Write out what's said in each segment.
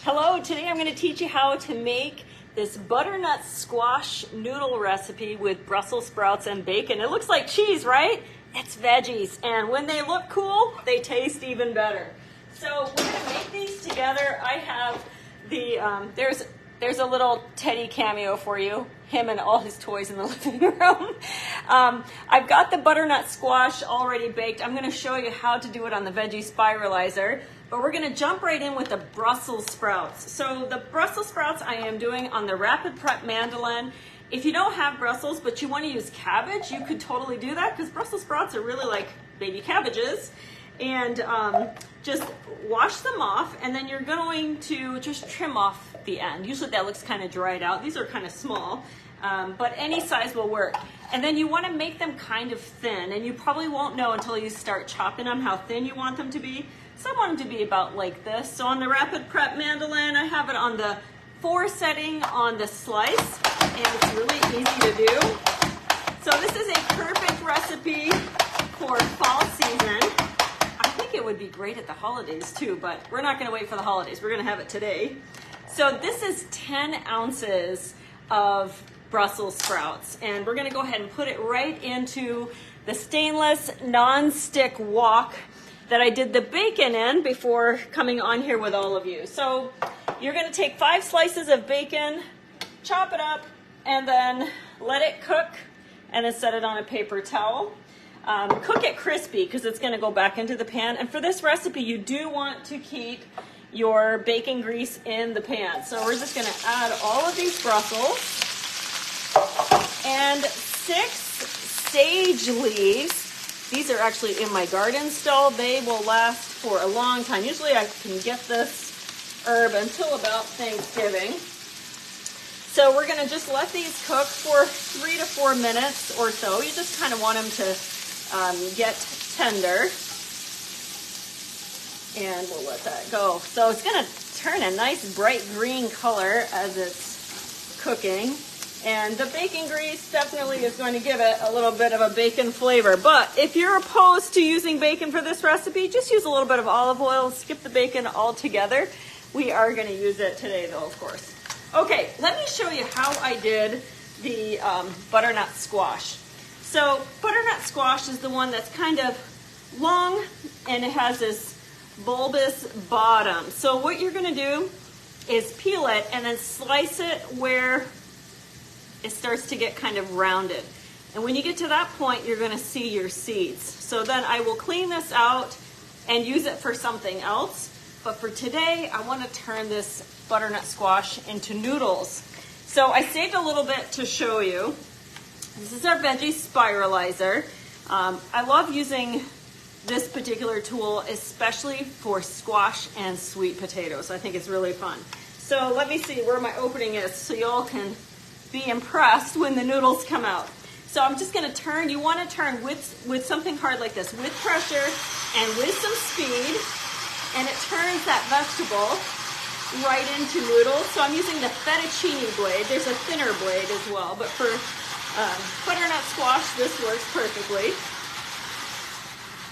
Hello, today I'm going to teach you how to make this butternut squash noodle recipe with Brussels sprouts and bacon. It looks like cheese, right? It's veggies, and when they look cool, they taste even better. So we're going to make these together. I have the, there's a little Teddy cameo for you, him and all his toys in the living room. I've got the butternut squash already baked. I'm going to show you how to do it on the veggie spiralizer. But we're going to jump right in with the Brussels sprouts. So the Brussels sprouts I am doing on the Rapid Prep mandolin. If you don't have Brussels, but you want to use cabbage, you could totally do that because Brussels sprouts are really like baby cabbages. And just wash them off, and then you're going to just trim off the end. Usually that looks kind of dried out. These are kind of small, but any size will work. And then you want to make them kind of thin, and you probably won't know until you start chopping them how thin you want them to be. So I want them to be about like this. So on the Rapid Prep mandolin, I have it on the 4 setting on the slice, and it's really easy to do. So this is a perfect recipe for fall season. I think it would be great at the holidays too, but we're not going to wait for the holidays. We're going to have it today. So this is 10 ounces of Brussels sprouts, and we're going to go ahead and put it right into the stainless non-stick wok that I did the bacon in before coming on here with all of you. So you're going to take 5 slices of bacon, chop it up, and then let it cook, and then set it on a paper towel. Cook it crispy because it's going to go back into the pan. And for this recipe, you do want to keep your bacon grease in the pan. So we're just going to add all of these Brussels and 6 sage leaves. These are actually in my garden still. They will last for a long time. Usually I can get this herb until about Thanksgiving. So we're going to just let these cook for 3 to 4 minutes or so. You just kind of want them to get tender. And we'll let that go. So it's going to turn a nice bright green color as it's cooking. And the bacon grease definitely is going to give it a little bit of a bacon flavor. But if you're opposed to using bacon for this recipe, just use a little bit of olive oil. Skip the bacon altogether. We are going to use it today, though, of course. Okay, let me show you how I did the butternut squash. So butternut squash is the one that's kind of long, and it has this bulbous bottom. So what you're going to do is peel it and then slice it where it starts to get kind of rounded. And when you get to that point, you're going to see your seeds. So then I will clean this out and use it for something else. But for today, I want to turn this butternut squash into noodles. So I saved a little bit to show you. This is our veggie spiralizer. I love using this particular tool, especially for squash and sweet potatoes. I think it's really fun. So let me see where my opening is so y'all can be impressed when the noodles come out. So I'm just going to turn. You want to turn with something hard like this, with pressure and with some speed, and it turns that vegetable right into noodles. So I'm using the fettuccine blade. There's a thinner blade as well, but for butternut squash, this works perfectly.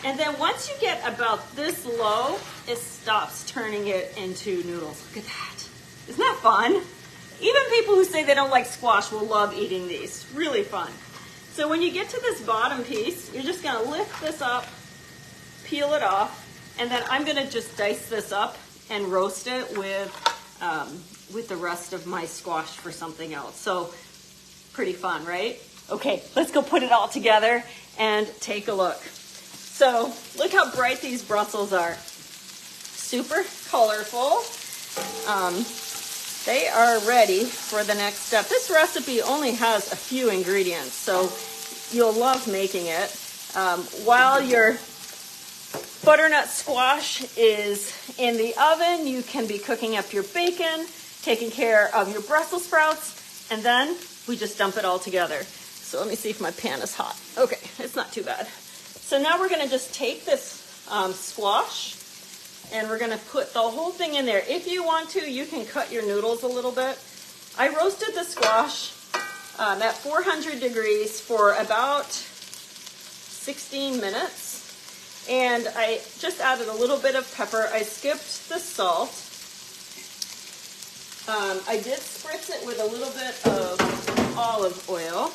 And then once you get about this low, it stops turning it into noodles. Look at that. Isn't that fun? Even people who say they don't like squash will love eating these. Really fun. So when you get to this bottom piece, you're just going to lift this up, peel it off, and then I'm going to just dice this up and roast it with the rest of my squash for something else. So pretty fun, right? Okay, let's go put it all together and take a look. So look how bright these Brussels are. Super colorful. They are ready for the next step. This recipe only has a few ingredients, so you'll love making it. While your butternut squash is in the oven, you can be cooking up your bacon, taking care of your Brussels sprouts, and then we just dump it all together. So let me see if my pan is hot. Okay, it's not too bad. So now we're going to just take this squash, and we're going to put the whole thing in there. If you want to, you can cut your noodles a little bit. I roasted the squash at 400 degrees for about 16 minutes. And I just added a little bit of pepper. I skipped the salt. I did spritz it with a little bit of olive oil.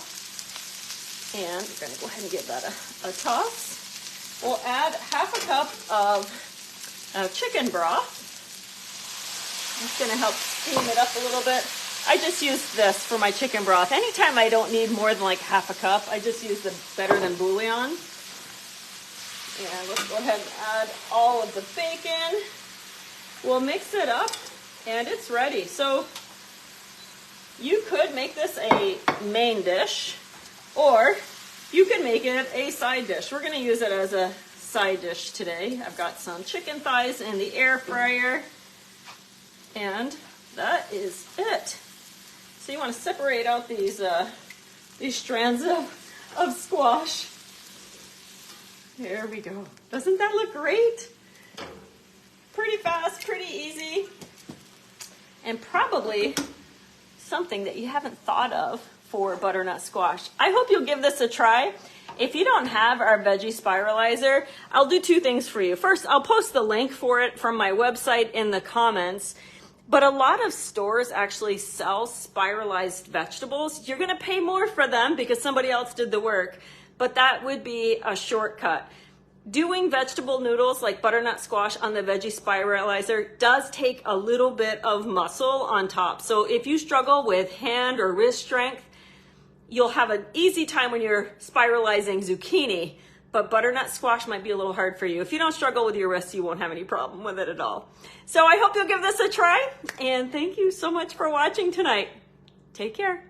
And we're going to go ahead and give that a toss. We'll add half a cup of chicken broth. It's going to help steam it up a little bit. I just use this for my chicken broth. Anytime I don't need more than like half a cup, I just use the better than bouillon. And let's go ahead and add all of the bacon. We'll mix it up and it's ready. So you could make this a main dish, or you can make it a side dish. We're going to use it as a side dish today. I've got some chicken thighs in the air fryer, and that is it. So you want to separate out these strands of squash. There we go. Doesn't that look great? Pretty fast, pretty easy, and probably something that you haven't thought of for butternut squash. I hope you'll give this a try. If you don't have our veggie spiralizer, I'll do two things for you. First, I'll post the link for it from my website in the comments. But a lot of stores actually sell spiralized vegetables. You're going to pay more for them because somebody else did the work, but that would be a shortcut. Doing vegetable noodles like butternut squash on the veggie spiralizer does take a little bit of muscle on top. So if you struggle with hand or wrist strength, you'll have an easy time when you're spiralizing zucchini, but butternut squash might be a little hard for you. If you don't struggle with your wrists, you won't have any problem with it at all. So I hope you'll give this a try, and thank you so much for watching tonight. Take care.